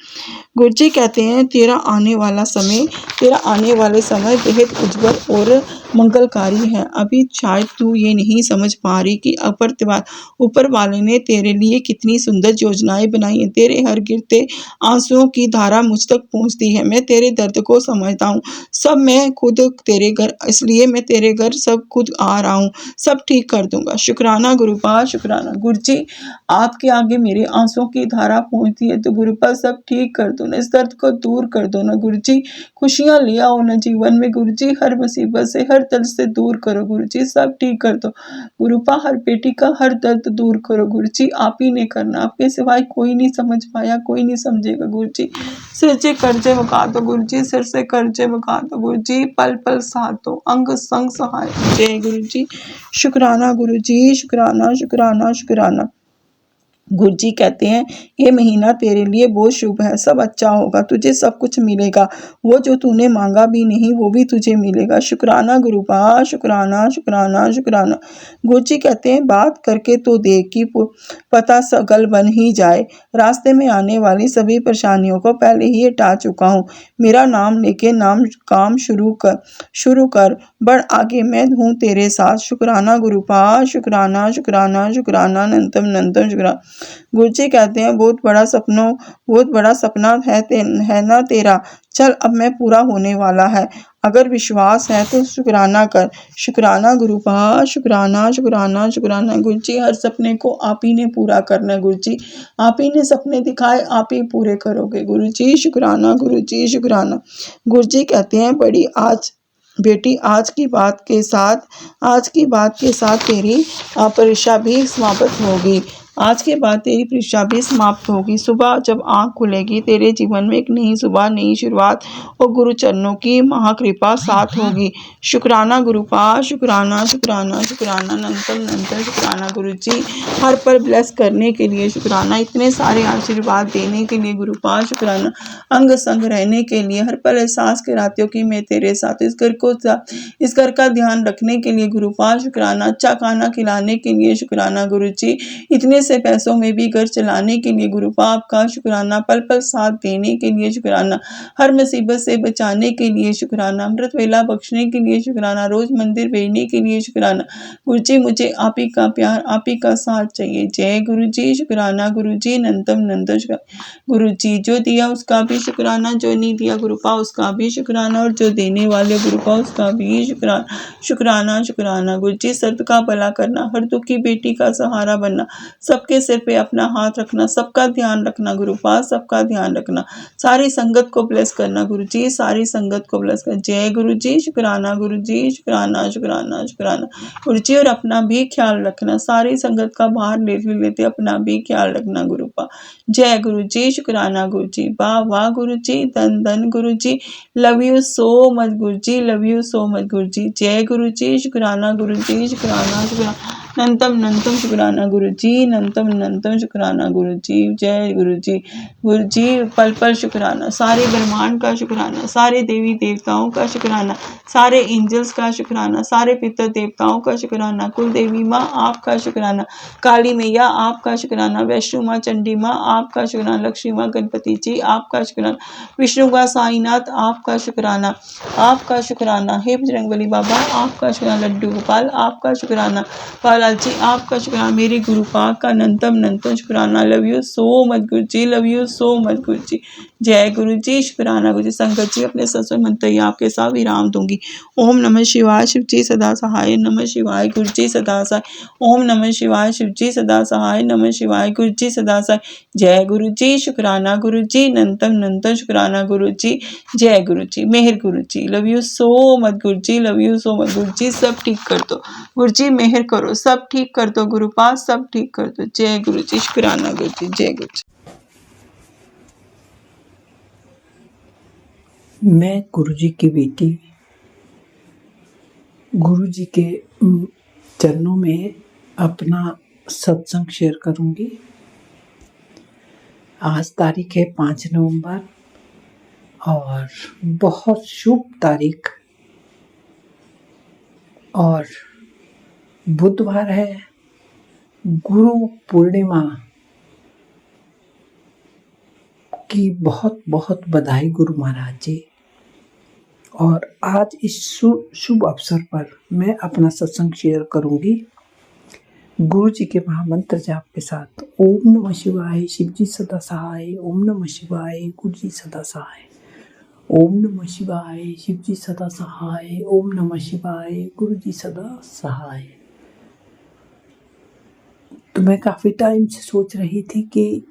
गुरु जी कहते हैं तेरा आने वाले समय बेहद उज्जवल और मंगलकारी है। अभी शायद तू ये नहीं समझ पा रही कि ऊपर वाले ने तेरे लिए कितनी सुंदर योजनाएं बनाई हैं। तेरे हर गिरते आंसुओं की धारा मुझ तक पहुंचती है, मैं तेरे दर्द को समझता हूँ, सब मैं खुद तेरे घर, इसलिए मैं तेरे घर सब खुद आ रहा हूँ, सब ठीक कर दूंगा। शुक्राना गुरुपा, शुक्राना गुरु जी, आपके आगे मेरे आंसुओं की धारा पहुंचती है तो गुरुपा सब ठीक कर दो ना, इस दर्द को दूर कर दो ना गुरु जी, खुशियां ले आओ ना जीवन में गुरु जी, हर मुसीबत से हर दर्द से दूर करो गुरु जी, सब ठीक कर दो गुरुपा, हर बेटी का हर दर्द दूर करो गुरु जी, आप ही ने करना, आपके सिवाय कोई नहीं समझ पाया, कोई नहीं समझेगा गुरु जी, सिर से कर्जे मुका दो गुरु जी, सिर से कर्जे मुका दो गुरु जी, पल पल साथ दो, अंग संग सहाय। जय गुरु जी, शुक्राना गुरु जी, शुक्राना शुक्राना शुक्राना। गुरु जी कहते हैं ये महीना तेरे लिए बहुत शुभ है, सब अच्छा होगा, तुझे सब कुछ मिलेगा, वो जो तूने मांगा भी नहीं वो भी तुझे मिलेगा। शुक्राना गुरुपा, शुक्राना शुक्राना शुक्राना। गुरु जी कहते हैं बात करके तो देख कि पता सगल बन ही जाए। रास्ते में आने वाली सभी परेशानियों को पहले ही हटा चुका हूँ। मेरा नाम लेके नाम काम शुरू कर, बढ़ आगे, मैं हूँ तेरे साथ। शुक्राना गुरुपा, शुक्राना शुक्राना शुक्राना, नंतम नंतम शुक्राना। गुरु जी कहते हैं बहुत बड़ा सपना है ना तेरा, चल अब मैं पूरा होने वाला है, अगर विश्वास है तो शुक्राना कर। शुक्राना गुरुपा, शुक्राना शुक्राना शुक्राना। गुरु जी हर सपने को आप ही ने पूरा करना है। गुरु जी आप ही ने सपने दिखाए, आप ही पूरे करोगे। गुरु जी शुक्राना, गुरु जी शुक्राना। गुरु जी कहते हैं बड़ी आज बेटी, आज की बात के साथ तेरी परीक्षा भी समाप्त होगी। आज के बाद तेरी परीक्षा भी समाप्त होगी। सुबह जब आंख खुलेगी तेरे जीवन में एक नई सुबह, नई शुरुआत और गुरु चरणों की महाकृपा साथ होगी। शुक्राना गुरुपा, शुक्राना शुक्राना शुक्राना, नंतम नंतम शुक्राना। गुरु जी हर पर ब्लेस करने के लिए शुक्राना, इतने सारे आशीर्वाद देने के लिए गुरुपा शुक्राना, अंग संग रहने के लिए, हर पल एहसास कराते हो कि मैं तेरे साथ, इस घर का ध्यान रखने के लिए गुरुपा शुक्राना, अच्छा खाना खिलाने के लिए शुक्राना। गुरु जी इतने से पैसों में भी घर चलाने के लिए गुरुपा आपका शुक्राना, पल पल साथ देने के लिए शुक्राना, हर मुसीबत से बचाने के लिए शुक्राना, अमृत वेला बख्शने के लिए शुक्राना, रोज मंदिर भेजने के लिए शुक्राना। गुरु जी मुझे आप ही का प्यार, आप ही का साथ चाहिए। जय गुरु जी, शुक्राना गुरु जी, नंतम नंतम शुक्राना। गुरु जी जो दिया उसका भी शुक्राना, जो नहीं दिया गुरुपा उसका भी शुक्राना, और जो देने वाले गुरुपा उसका भी शुक्राना। शुक्राना शुक्राना। गुरु जी सबका भला करना, हर दुखी बेटी का सहारा बनना, सबके सिर पे अपना हाथ रखना, सबका ध्यान रखना गुरुपा, सबका ध्यान रखना, सारी संगत को ब्लेस करना गुरु जी, सारी संगत को ब्लेस कर। जय गुरु जी, शुक्राना गुरु जी, शुक्राना शुक्राना शुक्राना। गुरु जी और अपना भी ख्याल रखना, सारी संगत का बाहर लेते अपना भी ख्याल रखना गुरुपा। जय गुरु जी, शुक्राना गुरु जी, वाह वाह गुरु जी, धन धन गुरु जी, love you so much Guru ji, love you so much गुरु जी। जय गुरु जी, शुक्राना गुरु जी, शुक्राना शुक्राना, नंतम नंतम शुक्राना गुरु जी, नंतम नंतम शुक्राना गुरु जी। जय गुरु जी। गुरु जी पल पल शुक्राना, सारे ब्रह्मांड का शुक्राना, सारे देवी देवताओं का शुक्राना, सारे एंजल्स का शुक्राना, सारे पितर देवताओं का शुक्राना, कुल देवी माँ आपका शुक्राना, काली मैया आपका शुक्राना, वैष्णो माँ चंडी माँ आपका शुक्राना, लक्ष्मी माँ गणपति जी आपका शुक्राना, विष्णु का साईनाथ आपका शुक्राना, आपका शुक्राना। हे बजरंगबली बाबा आपका शुक्राना, लड्डू गोपाल आपका शुक्राना, बालाल जी आपका शुक्राना, मेरे गुरु पाक का नंतम नंतम शुक्राना। Love you so much Guru ji, love you so much गुरु जी। जय गुरु जी, शुक्राना गुरु जी। संगत जी अपने सत्संग मंत्र ही आपके साथ विराम दूंगी। ओम नमः शिवाय, शिव जी सदा सहाय, नमः शिवाय, गुरु जी सदा सहाय। ओम नमः शिवाय, शिव जी सदा सहाय, नमः शिवाय, गुरु जी सदा सहाय। जय गुरु जी, शुक्राना गुरु जी, नंतम नंतम शुक्राना गुरु जी। जय गुरु जी, मेहर गुरु जी, love you so much Guru ji, love you so much गुरु जी। सब ठीक कर दो गुरु जी, मेहर करो, सब ठीक कर दो गुरु पास, सब ठीक कर दो। जय गुरु जी, शुक्राना गुरु जी, जय गुरु जी। मैं गुरु जी की बेटी गुरु जी के चरणों में अपना सत्संग शेयर करूंगी। आज तारीख है 5 नवंबर और बहुत शुभ तारीख, और बुधवार है, गुरु पूर्णिमा की बहुत बहुत बधाई गुरु महाराज जी। और आज इस शुभ अवसर पर मैं अपना सत्संग शेयर करूंगी गुरु जी के महामंत्र जाप के साथ। ओम नमः शिवाय, शिव जी सदा सहाय, ओम नमः शिवाय, गुरु जी सदा सहाय, ओम नमः शिवाय, शिव जी सदा सहाय, ओम नमः शिवाय, गुरु जी सदा सहाय। तो मैं काफी टाइम से सोच रही थी कि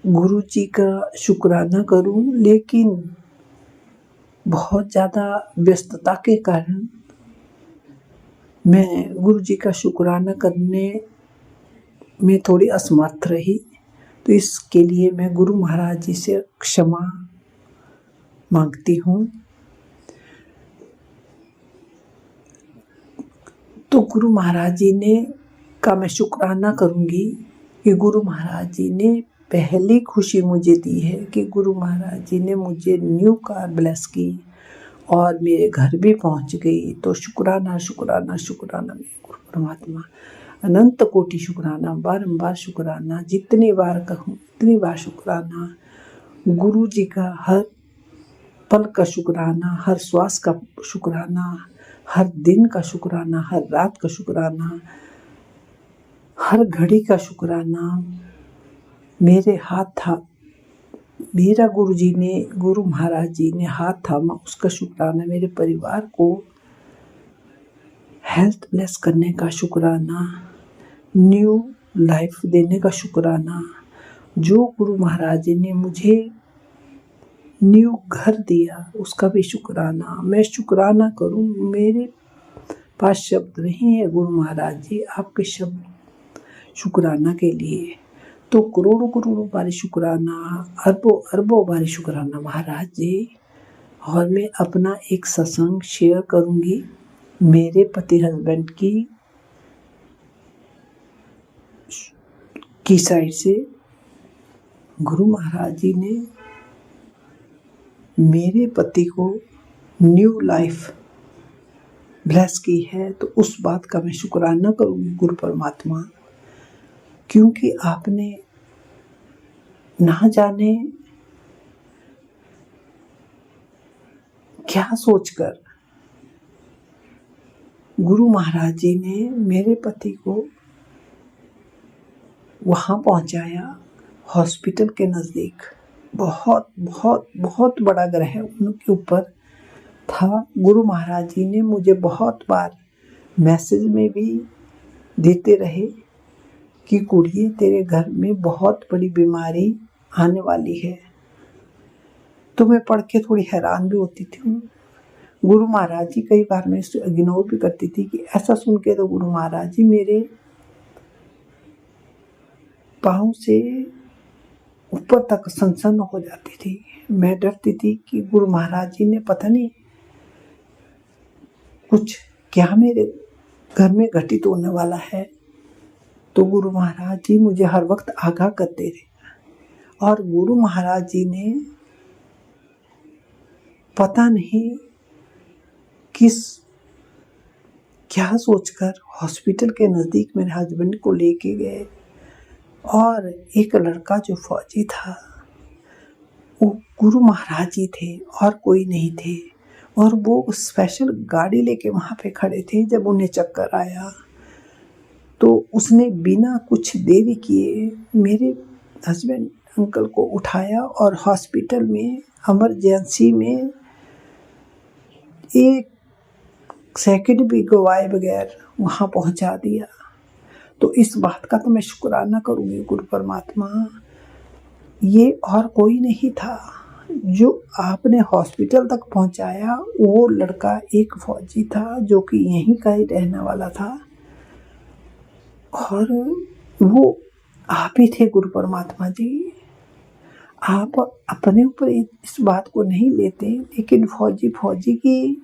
गुरु जी का शुक्राना करूं, लेकिन बहुत ज़्यादा व्यस्तता के कारण मैं गुरु जी का शुक्राना करने में थोड़ी असमर्थ रही। तो इसके लिए मैं गुरु महाराज जी से क्षमा मांगती हूँ। तो गुरु महाराज जी ने का मैं शुक्राना करूँगी कि गुरु महाराज जी ने पहली खुशी मुझे दी है कि गुरु महाराज जी ने मुझे न्यू कार ब्लेस की और मेरे घर भी पहुंच गई। तो शुक्राना शुक्राना शुक्राना मेरे गुरु परमात्मा, अनंत कोटि शुक्राना, बारंबार शुक्राना, जितनी बार कहूँ उतनी बार शुक्राना। गुरु जी का हर पल का शुक्राना, हर श्वास का शुक्राना, हर दिन का शुक्राना, हर रात का शुक्राना, हर घड़ी का शुक्राना। मेरे हाथ था, मेरा गुरु जी ने, गुरु महाराज जी ने हाथ थामा, उसका शुक्राना। मेरे परिवार को हेल्थ ब्लेस करने का शुक्राना, न्यू लाइफ देने का शुक्राना। जो गुरु महाराज जी ने मुझे न्यू घर दिया उसका भी शुक्राना। मैं शुक्राना करूं, मेरे पास शब्द नहीं है गुरु महाराज जी आपके शब्द शुक्राना के लिए। तो करोड़ों करोड़ों बारी शुक्राना, अरबों अरबों बारी शुक्राना महाराज जी। और मैं अपना एक सत्संग शेयर करूंगी मेरे पति हस्बैंड की साइड से। गुरु महाराज जी ने मेरे पति को न्यू लाइफ ब्लेस की है, तो उस बात का मैं शुक्राना करूंगी गुरु परमात्मा, क्योंकि आपने ना जाने क्या सोचकर गुरु महाराज जी ने मेरे पति को वहां पहुंचाया, हॉस्पिटल के नज़दीक। बहुत बहुत बहुत बड़ा ग्रह उनके ऊपर था। गुरु महाराज जी ने मुझे बहुत बार मैसेज में भी देते रहे कि कुड़िए तेरे घर में बहुत बड़ी बीमारी आने वाली है। तो मैं पढ़ के थोड़ी हैरान भी होती थी। गुरु महाराज जी कई बार मैं इसे इग्नोर भी करती थी कि ऐसा सुन के तो गुरु महाराज जी मेरे पाँव से ऊपर तक सनसन हो जाती थी। मैं डरती थी कि गुरु महाराज जी ने पता नहीं कुछ क्या मेरे घर में घटित होने वाला है। तो गुरु महाराज जी मुझे हर वक्त आगाह करते रहे। और गुरु महाराज जी ने पता नहीं क्या सोचकर हॉस्पिटल के नज़दीक मेरे हस्बैंड को लेके गए। और एक लड़का जो फौजी था वो गुरु महाराज जी थे और कोई नहीं थे। और वो स्पेशल गाड़ी लेके वहाँ पे खड़े थे। जब उन्हें चक्कर आया तो उसने बिना कुछ देरी किए मेरे हस्बैंड अंकल को उठाया और हॉस्पिटल में इमरजेंसी में एक सेकंड भी गवाए बगैर वहाँ पहुँचा दिया। तो इस बात का तो मैं शुक्राना करूँगी गुरु परमात्मा। ये और कोई नहीं था जो आपने हॉस्पिटल तक पहुँचाया। वो लड़का एक फौजी था जो कि यहीं का ही रहने वाला था। और वो आप ही थे गुरु परमात्मा जी। आप अपने ऊपर इस बात को नहीं लेते, लेकिन फौजी की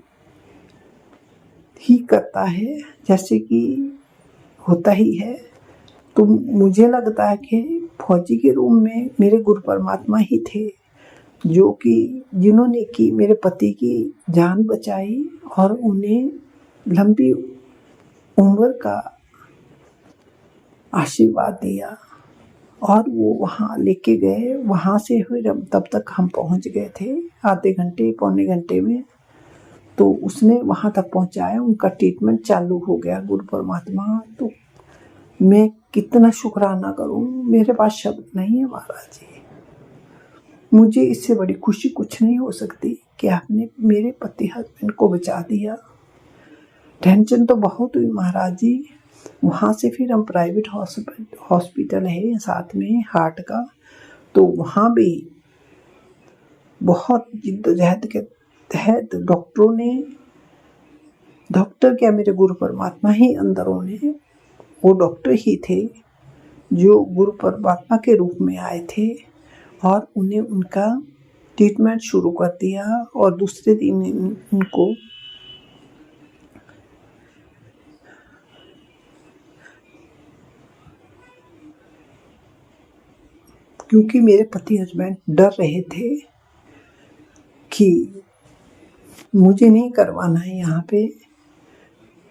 ही करता है जैसे कि होता ही है। तो मुझे लगता है कि फौजी के रूम में मेरे गुरु परमात्मा ही थे जो कि जिन्होंने की मेरे पति की जान बचाई और उन्हें लंबी उम्र का आशीर्वाद दिया। और वो वहाँ लेके गए। वहाँ से फिर तब तक हम पहुँच गए थे आधे घंटे पौने घंटे में। तो उसने वहाँ तक पहुँचाया, उनका ट्रीटमेंट चालू हो गया गुरु परमात्मा। तो मैं कितना शुक्राना करूँ, मेरे पास शब्द नहीं है महाराज जी। मुझे इससे बड़ी खुशी कुछ नहीं हो सकती कि आपने मेरे पति हस्बैंड को बचा दिया। टेंशन तो बहुत हुई महाराज जी। वहाँ से फिर हम प्राइवेट हॉस्पिटल है साथ में हार्ट का, तो वहाँ भी बहुत जिद्दोजहद के तहत डॉक्टर क्या मेरे गुरु परमात्मा ही अंदरों ने, वो डॉक्टर ही थे जो गुरु परमात्मा के रूप में आए थे और उन्हें उनका ट्रीटमेंट शुरू कर दिया। और दूसरे दिन उनको क्योंकि मेरे पति हस्बैंड डर रहे थे कि मुझे नहीं करवाना है यहाँ पे,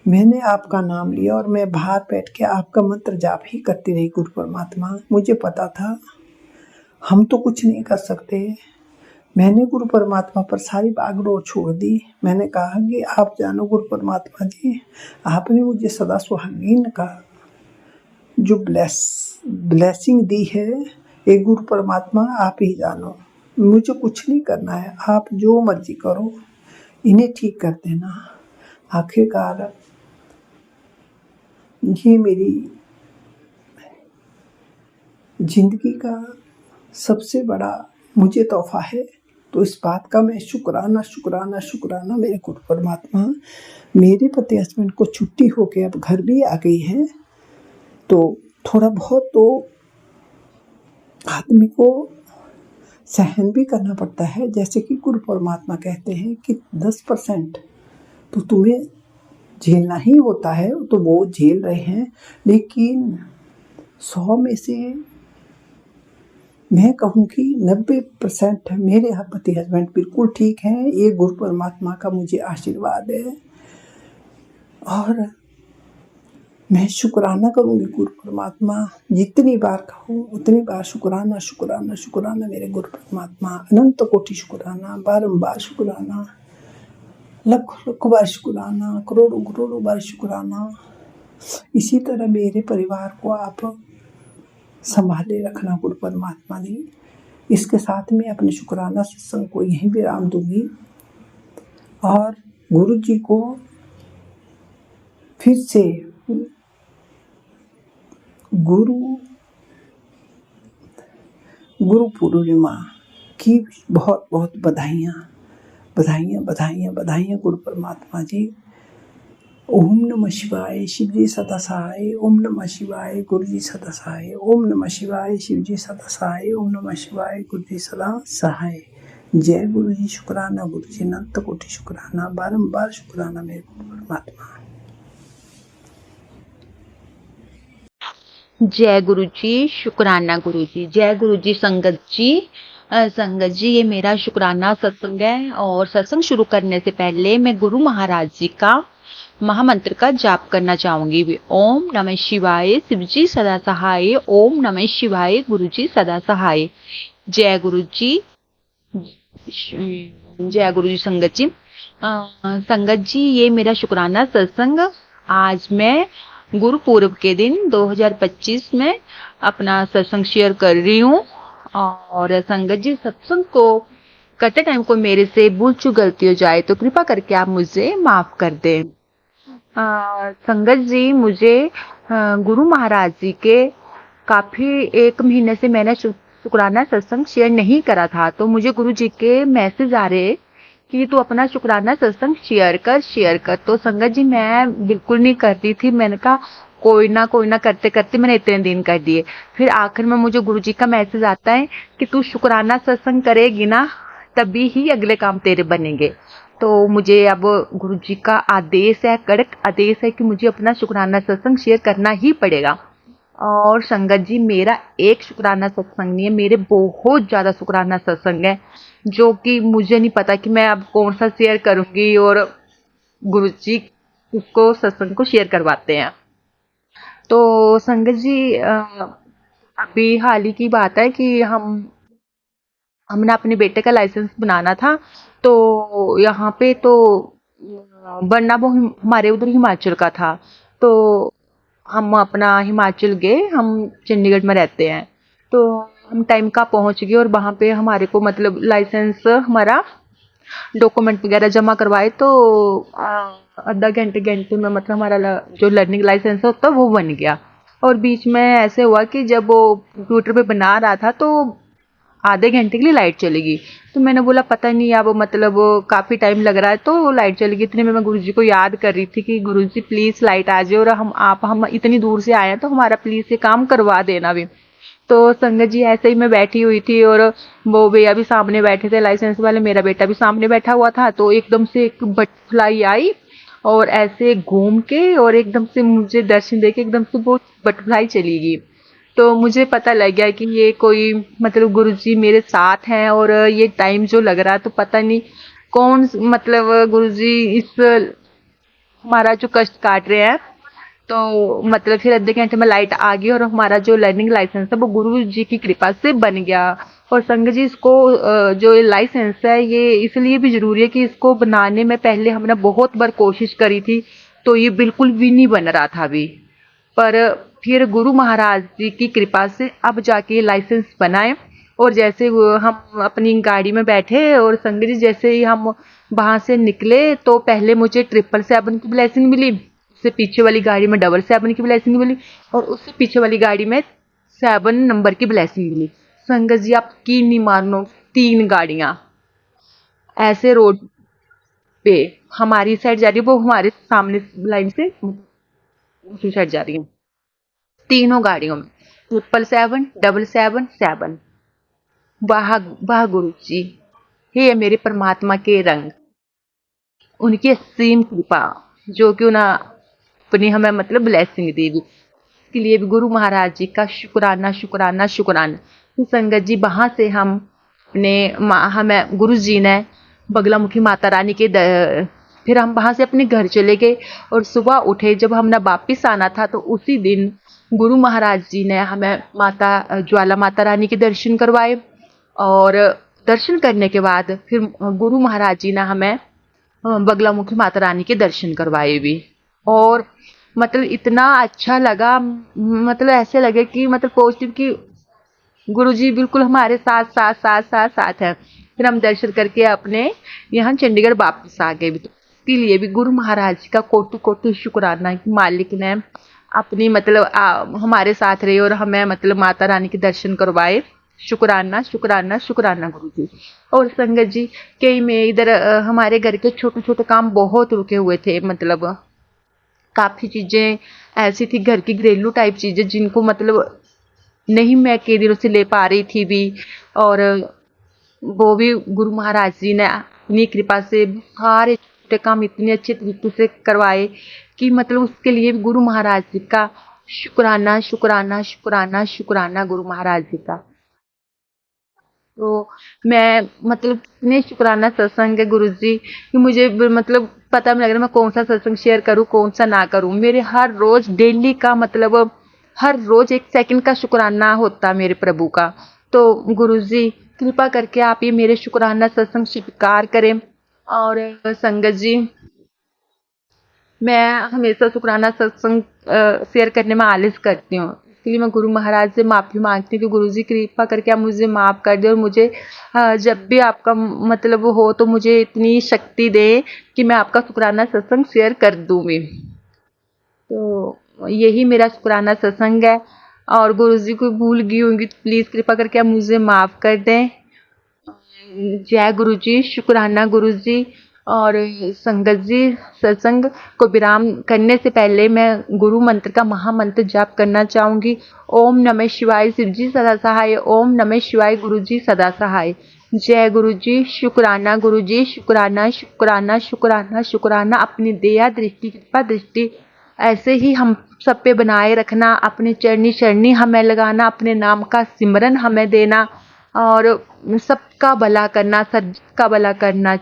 मैंने आपका नाम लिया और मैं बाहर बैठ के आपका मंत्र जाप ही करती रही गुरु परमात्मा। मुझे पता था हम तो कुछ नहीं कर सकते। मैंने गुरु परमात्मा पर सारी बागडोर छोड़ दी। मैंने कहा कि आप जानो गुरु परमात्मा जी, आपने मुझे सदा सुहागिन का जो ब्लेसिंग दी है, एक गुरु परमात्मा आप ही जानो, मुझे कुछ नहीं करना है, आप जो मर्जी करो, इन्हें ठीक कर देना। आखिरकार ये मेरी जिंदगी का सबसे बड़ा मुझे तोहफा है। तो इस बात का मैं शुक्राना मेरे गुरु परमात्मा। मेरे पति हस्बैंड को छुट्टी होके अब घर भी आ गई है, तो थोड़ा बहुत तो आदमी को सहन भी करना पड़ता है। जैसे कि गुरु परमात्मा कहते हैं कि 10% तो तुम्हें झेलना ही होता है, तो वो झेल रहे हैं। लेकिन 100 में से मैं कहूँ कि 90% मेरे पति हस्बैंड बिल्कुल ठीक हैं। ये गुरु परमात्मा का मुझे आशीर्वाद है और मैं शुक्राना करूँगी गुरु परमात्मा। जितनी बार कहूँ उतनी बार शुक्राना मेरे गुरु परमात्मा। अनंत कोटि शुक्राना, बारंबार शुक्राना, लाखों बार शुक्राना, करोड़ों बार शुक्राना। इसी तरह मेरे परिवार को आप संभाले रखना गुरु परमात्मा जी। इसके साथ में अपने शुक्राना सत्संग को यहीं विराम दूंगी और गुरु जी को फिर से गुरु पूर्णिमा की बहुत बहुत बधाइयाँ गुरु परमात्मा जी। ओम नमः शिवाय, शिव जी सदा सहाय। ओम नमः शिवाय, गुरु जी सदा सहाय। ओम नमः शिवाय, शिव जी सदा सहाय। ओम नमः शिवाय, गुरु जी सदा सहाय। जय गुरु जी, शुक्राना गुरु जी, अनंत कोटि शुक्राना, बारंबार शुक्राना मेरे गुरु परमात्मा। जय गुरु जी, शुक्राना गुरु जी। जय गुरु जी संगत जी। संगत जी, ये मेरा शुक्राना सत्संग है और सत्संग शुरू करने से पहले मैं गुरु महाराज जी का महामंत्र का जाप करना चाहूंगी। ओम नमः शिवाय, शिव जी सदा सहाय। ओम नमः शिवाय, गुरु जी सदा सहाय। जय गुरु जी। जय गुरु जी संगत जी। संगत जी, ये मेरा शुक्राना सत्संग आज मैं गुरु पूर्व के दिन 2025 में अपना सत्संग शेयर कर रही हूँ। और संगत जी, सत्संग को करते टाइम को मेरे से भूल चूक गलती हो जाए तो कृपा करके आप मुझे माफ कर दें। संगत जी, मुझे गुरु महाराज जी के काफी 1 महीने से मैंने शुक्राना सत्संग शेयर नहीं करा था, तो मुझे गुरु जी के मैसेज आ रहे कि तू अपना शुक्राना सत्संग शेयर कर। तो संगत जी, मैं बिल्कुल नहीं करती थी। मैंने कहा कोई ना करते करते मैंने इतने दिन कर दिए। फिर आखिर में मुझे गुरु जी का मैसेज आता है कि तू शुक्राना सत्संग करेगी ना, तभी ही अगले काम तेरे बनेंगे। तो मुझे अब गुरु जी का आदेश है, कड़क आदेश है कि मुझे अपना शुक्राना सत्संग शेयर करना ही पड़ेगा। और संगत जी, मेरा एक शुक्राना सत्संग नहीं है, मेरे बहुत ज़्यादा शुक्राना सत्संग है, जो कि मुझे नहीं पता कि मैं अब कौन सा शेयर करूँगी। और गुरु जी उसको सत्संग को शेयर करवाते हैं। तो संगत जी, अभी हाल ही की बात है कि हमने अपने बेटे का लाइसेंस बनाना था। तो यहाँ पे तो बनना वो हमारे उधर हिमाचल का था। तो हम अपना हिमाचल गए, हम चंडीगढ़ में रहते हैं। तो हम टाइम का पहुँच गए और वहाँ पे हमारे को मतलब लाइसेंस हमारा डॉक्यूमेंट वगैरह जमा करवाए। तो आधा घंटे में मतलब हमारा जो लर्निंग लाइसेंस होता है वो बन गया। और बीच में ऐसे हुआ कि जब वो कंप्यूटर पे बना रहा था तो आधे घंटे के लिए लाइट चली गई। तो मैंने बोला पता नहीं अब मतलब काफ़ी टाइम लग रहा है, तो लाइट चली गई। इतने में मैं गुरुजी को याद कर रही थी कि गुरुजी प्लीज़ लाइट आ जाए और हम इतनी दूर से आए हैं तो हमारा प्लीज़ ये काम करवा देना भी। तो संगत जी, ऐसे ही मैं बैठी हुई थी और वो भैया भी सामने बैठे थे लाइसेंस वाले, मेरा बेटा भी सामने बैठा हुआ था। तो एकदम से एक बटरफ्लाई आई और ऐसे घूम के और एकदम से मुझे दर्शन दे के एकदम से वो बटरफ्लाई चली गई। तो मुझे पता लग गया कि ये कोई मतलब गुरुजी मेरे साथ हैं, और ये टाइम जो लग रहा है तो पता नहीं कौन मतलब गुरुजी इस हमारा जो कष्ट काट रहे हैं। तो मतलब फिर आधे घंटे में लाइट आ गई और हमारा जो लर्निंग लाइसेंस है वो गुरु जी की कृपा से बन गया। और संगत जी, इसको जो ये लाइसेंस है ये इसलिए भी जरूरी है कि इसको बनाने में पहले हमने बहुत बार कोशिश करी थी, तो ये बिल्कुल भी नहीं बन रहा था अभी। पर फिर गुरु महाराज जी की कृपा से अब जाके ये लाइसेंस बनाए। और जैसे हम अपनी गाड़ी में बैठे और संगत जी जैसे ही हम वहां से निकले तो पहले मुझे 777 की ब्लेसिंग मिली, उससे पीछे वाली गाड़ी में 777 की ब्लेसिंग मिली, और उससे पीछे वाली गाड़ी में 7 नंबर की ब्लेसिंग मिली। संगत जी, आप यकीन नहीं मानो, 3 गाड़ियां ऐसे रोड पे हमारी साइड जा रही है, वो हमारे सामने लाइन से दूसरी साइड जा रही है। तीनों गाड़ियों में 777 777। वाह वाह गुरु जी, हे मेरे परमात्मा के रंग, उनकी असीम कृपा जो कि उन्हें अपनी हमें मतलब ब्लेसिंग दी भी। इसके लिए भी गुरु महाराज जी का शुक्राना शुक्राना शुक्राना। तो संगत जी, वहां से हम अपने हमें गुरु जी ने बगलामुखी माता रानी के फिर हम वहां से अपने घर चले गए। और सुबह उठे जब हमने वापिस आना था तो उसी दिन गुरु महाराज जी ने हमें माता ज्वाला माता रानी के दर्शन करवाए। और दर्शन करने के बाद फिर गुरु महाराज जी ने हमें बगलामुखी माता रानी के दर्शन करवाए भी। और मतलब इतना अच्छा लगा, मतलब ऐसे लगे कि मतलब पॉजिटिव कि गुरुजी बिल्कुल हमारे साथ साथ साथ साथ साथ है। फिर हम दर्शन करके अपने यहाँ चंडीगढ़ वापस आ गए भी। तो इसके लिए भी गुरु महाराज जी का कोटि कोटि शुक्राना कि मालिक ने अपनी मतलब हमारे साथ रहे और हमें मतलब माता रानी के दर्शन करवाए। शुक्राना शुक्राना शुक्राना गुरु जी। और संगत जी, कई में इधर हमारे घर के छोटे छोटे काम बहुत रुके हुए थे, मतलब काफ़ी चीज़ें ऐसी थी घर की घरेलू टाइप चीज़ें जिनको मतलब नहीं मैं कई दिनों से ले पा रही थी भी। और वो भी गुरु महाराज जी ने अपनी कृपा से सारे छोटे काम इतने अच्छे तरीके से करवाए कि मतलब उसके लिए गुरु महाराज जी का शुक्राना शुक्राना शुक्राना शुक्राना गुरु महाराज जी का। तो मैं मतलब इतने शुक्राना सत्संग है गुरु जी कि मुझे मतलब पता नहीं लग रहा मैं कौन सा सत्संग शेयर करूं कौन सा ना करूं। मेरे हर रोज डेली का मतलब हर रोज 1 सेकंड का शुक्राना होता मेरे प्रभु का। तो गुरु जी कृपा करके आप ये मेरे शुक्राना सत्संग स्वीकार करें। और संगत जी, मैं हमेशा शुक्राना सत्संग शेयर करने में आलस करती हूँ। इसके लिए मैं गुरु महाराज से माफ़ी मांगती हूँ कि गुरु जी कृपा करके आप मुझे माफ़ कर दें और मुझे जब भी आपका मतलब हो तो मुझे इतनी शक्ति दें कि मैं आपका शुक्राना सत्संग शेयर कर दूँ भी। तो यही मेरा शुक्राना सत्संग है। और गुरु जी को भूल गई होंगी तो प्लीज़ कृपा करके आप मुझे माफ़ कर दें। जय गुरु जी, शुक्राना गुरु जी। और संगत जी, सत्संग को विराम करने से पहले मैं गुरु मंत्र का महामंत्र जाप करना चाहूँगी। ओम नमः शिवाय, शिव जी सदा सहाय। ओम नमः शिवाय, गुरु जी सदा सहाय। जय गुरु जी, शुक्राना गुरु जी, शुक्राना शुक्राना शुक्राना शुक्राना। अपनी दया दृष्टि कृपा दृष्टि ऐसे ही हम सब पे बनाए रखना। अपने चरनी चरनी हमें लगाना, अपने नाम का सिमरन हमें देना और सबका भला करना, सबका भला करना।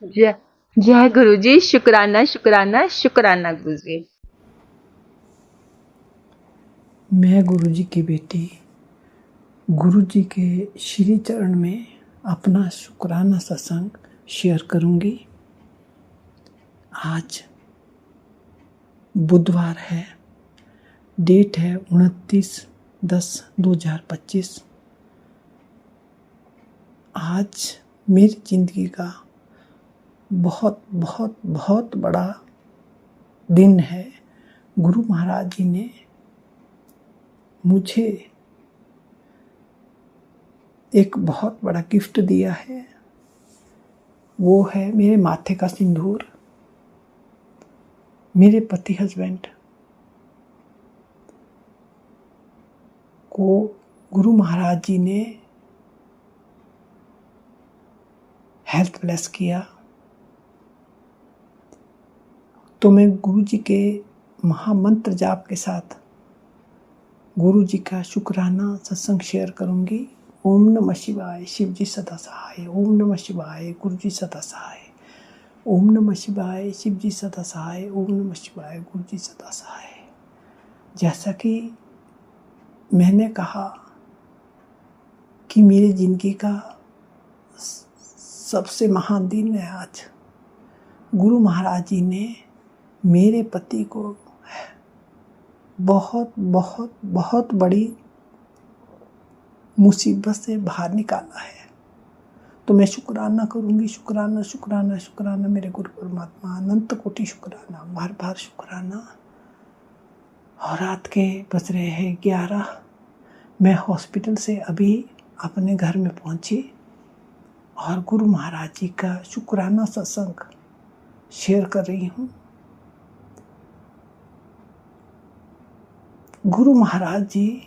जय जय गुरु जी, शुक्राना शुक्राना शुक्राना गुरु जी। मैं गुरु जी की बेटी गुरु जी के श्री चरण में अपना शुक्राना सत्संग शेयर करूंगी। आज बुधवार है, डेट है 29/10/2025। आज मेरी जिंदगी का बहुत बहुत बहुत बड़ा दिन है। गुरु महाराज जी ने मुझे एक बहुत बड़ा गिफ्ट दिया है, वो है मेरे माथे का सिंदूर। मेरे पति हस्बैंड को गुरु महाराज जी ने हेल्थ ब्लेस किया, तो मैं गुरु जी के महामंत्र जाप के साथ गुरु जी का शुक्राना सत्संग शेयर करूंगी। ओम नमः शिवाय, शिव जी सदा सहाय। ओम नमः शिवाय, गुरु जी सदा सहाय। ओम नमः शिवाय, शिव जी सदा सहाय। ओम नमः शिवाय, गुरु जी सदा सहाय। जैसा कि मैंने कहा कि मेरी जिंदगी का सबसे महान दिन है आज। गुरु महाराज जी ने मेरे पति को बहुत बहुत बहुत बड़ी मुसीबत से बाहर निकाला है। तो मैं शुक्राना करूंगी, शुक्राना शुक्राना शुक्राना मेरे गुरु परमात्मा, अनंत कोटि शुक्राना, बार बार शुक्राना। और रात के बज रहे हैं 11। मैं हॉस्पिटल से अभी अपने घर में पहुंची और गुरु महाराज जी का शुक्राना सत्संग शेयर कर रही हूँ। गुरु महाराज जी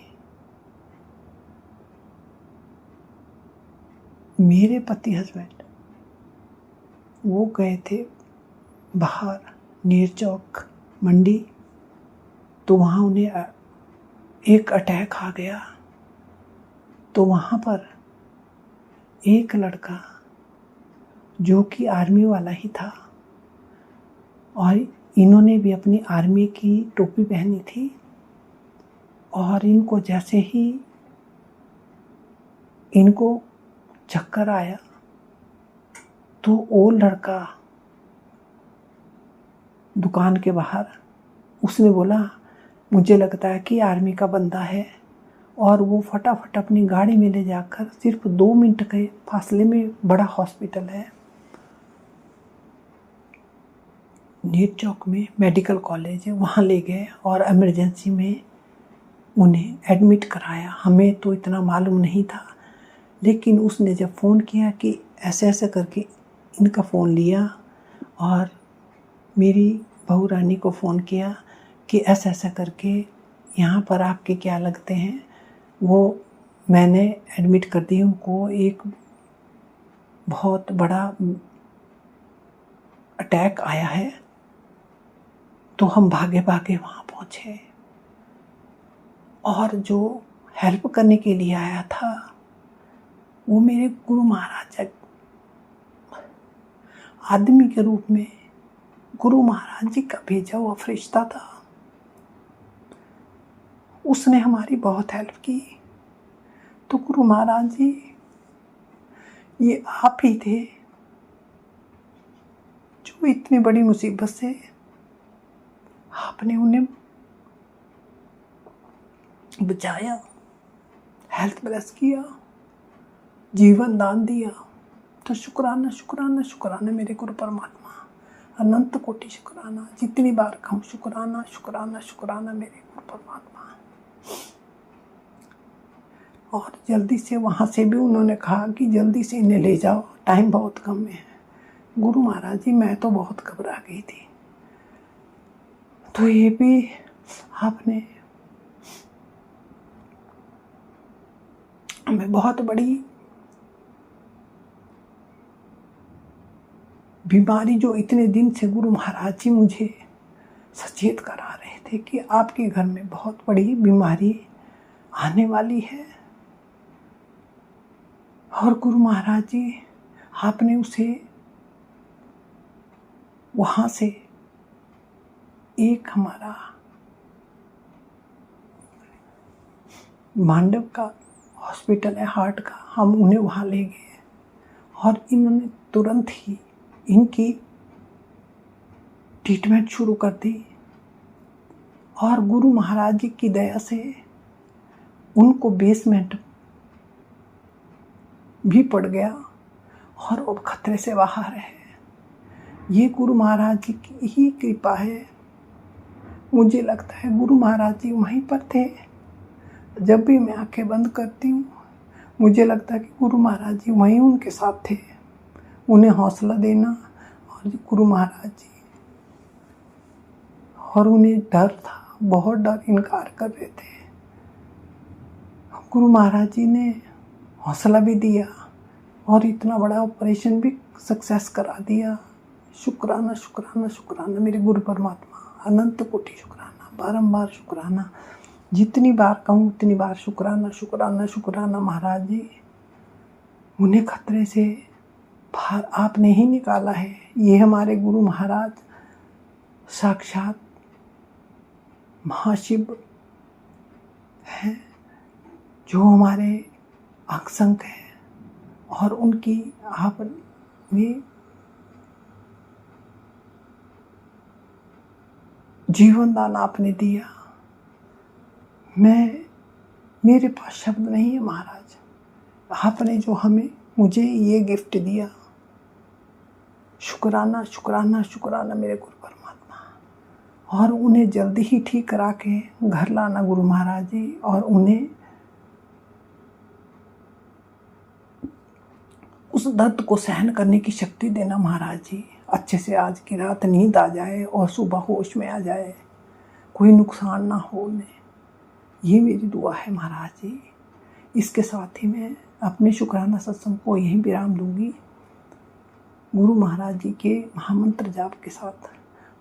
मेरे पति हस्बैंड वो गए थे बाहर नीर चौक मंडी, तो वहाँ उन्हें एक अटैक आ गया। तो वहाँ पर एक लड़का जो कि आर्मी वाला ही था और इन्होंने भी अपनी आर्मी की टोपी पहनी थी, और इनको जैसे ही इनको चक्कर आया तो वो लड़का दुकान के बाहर उसने बोला मुझे लगता है कि आर्मी का बंदा है, और वो फटाफट अपनी गाड़ी में ले जाकर सिर्फ 2 मिनट के फासले में बड़ा हॉस्पिटल है नीर चौक में, मेडिकल कॉलेज है, वहाँ ले गए और इमरजेंसी में उन्हें एडमिट कराया। हमें तो इतना मालूम नहीं था, लेकिन उसने जब फ़ोन किया कि ऐसे ऐसे करके इनका फ़ोन लिया और मेरी बहू रानी को फ़ोन किया कि ऐसा ऐसा करके यहाँ पर आपके क्या लगते हैं, वो मैंने एडमिट कर दी उनको, एक बहुत बड़ा अटैक आया है। तो हम भागे भागे वहाँ पहुँचे और जो हेल्प करने के लिए आया था वो मेरे गुरु महाराज आदमी के रूप में गुरु महाराज जी का भेजा हुआ फरिश्ता था। उसने हमारी बहुत हेल्प की। तो गुरु महाराज जी ये आप ही थे जो इतनी बड़ी मुसीबत से आपने उन्हें बचाया, हेल्थ ब्लेस किया, जीवन दान दिया। तो शुक्राना शुक्राना शुक्राना मेरे गुरु परमात्मा, अनंत कोटि शुक्राना। जितनी बार कहूँ शुक्राना शुक्राना शुक्राना मेरे गुरु परमात्मा। और जल्दी से वहाँ से भी उन्होंने कहा कि जल्दी से इन्हें ले जाओ, टाइम बहुत कम है। गुरु महाराज जी मैं तो बहुत घबरा गई थी। तो ये भी आपने हमें बहुत बड़ी बीमारी, जो इतने दिन से गुरु महाराज जी मुझे सचेत करा रहे थे कि आपके घर में बहुत बड़ी बीमारी आने वाली है, और गुरु महाराज जी आपने उसे वहाँ से एक हमारा मांडव का हॉस्पिटल है हार्ट का, हम उन्हें वहाँ ले गए और इन्होंने तुरंत ही इनकी ट्रीटमेंट शुरू कर दी। और गुरु महाराज जी की दया से उनको बेसमेंट भी पड़ गया और अब खतरे से बाहर है। ये गुरु महाराज जी की ही कृपा है। मुझे लगता है गुरु महाराज जी वहीं पर थे। जब भी मैं आंखें बंद करती हूँ मुझे लगता है कि गुरु महाराज जी वहीं उनके साथ थे, उन्हें हौसला देना। और गुरु महाराज जी, और उन्हें डर था, बहुत डर, इनकार कर रहे थे। गुरु महाराज जी ने हौसला भी दिया और इतना बड़ा ऑपरेशन भी सक्सेस करा दिया। शुक्राना शुक्राना शुक्राना मेरे गुरु परमात्मा, अनंत कोटि शुक्राना, बारंबार शुक्राना। जितनी बार कहूँ उतनी बार शुक्राना शुक्राना शुक्राना महाराज जी। उन्हें खतरे से बाहर आपने ही निकाला है। ये हमारे गुरु महाराज साक्षात महाशिव हैं, जो हमारे अंगसंग हैं, और उनकी आपने जीवन दान आपने दिया। मेरे पास शब्द नहीं है महाराज। आपने जो मुझे ये गिफ्ट दिया, शुक्राना शुक्राना शुक्राना मेरे गुरु परमात्मा। और उन्हें जल्दी ही ठीक करा के घर लाना गुरु महाराज जी, और उन्हें उस दर्द को सहन करने की शक्ति देना महाराज जी। अच्छे से आज की रात नींद आ जाए और सुबह होश में आ जाए, कोई नुकसान ना हो उन्हें। ये मेरी दुआ है महाराज जी। इसके साथ ही मैं अपने शुक्राना सत्संग को यहीं विराम दूंगी गुरु महाराज जी के महामंत्र जाप के साथ।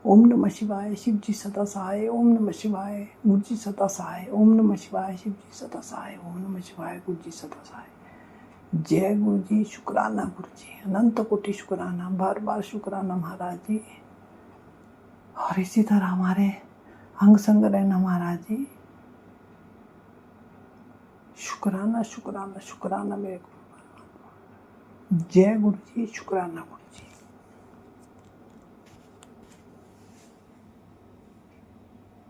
ओम नमः शिवाय, शिव जी सदा सहाय। ओम नमः शिवाय, गुरु जी सदा सहाय। ओम नमः शिवाय, शिव जी सदा सहाय। ओम नमः शिवाय, गुरु जी सदा सहाय। जय गुरु जी। शुक्राना गुरु जी, अनंत कोटि शुक्राना, बार बार शुक्राना महाराज जी। और इसी तरह हमारे अंग संग रहना महाराज जी। शुक्राना शुक्राना शुक्राना मेरे गुरु। जय गुरु जी। शुक्राना गुरु।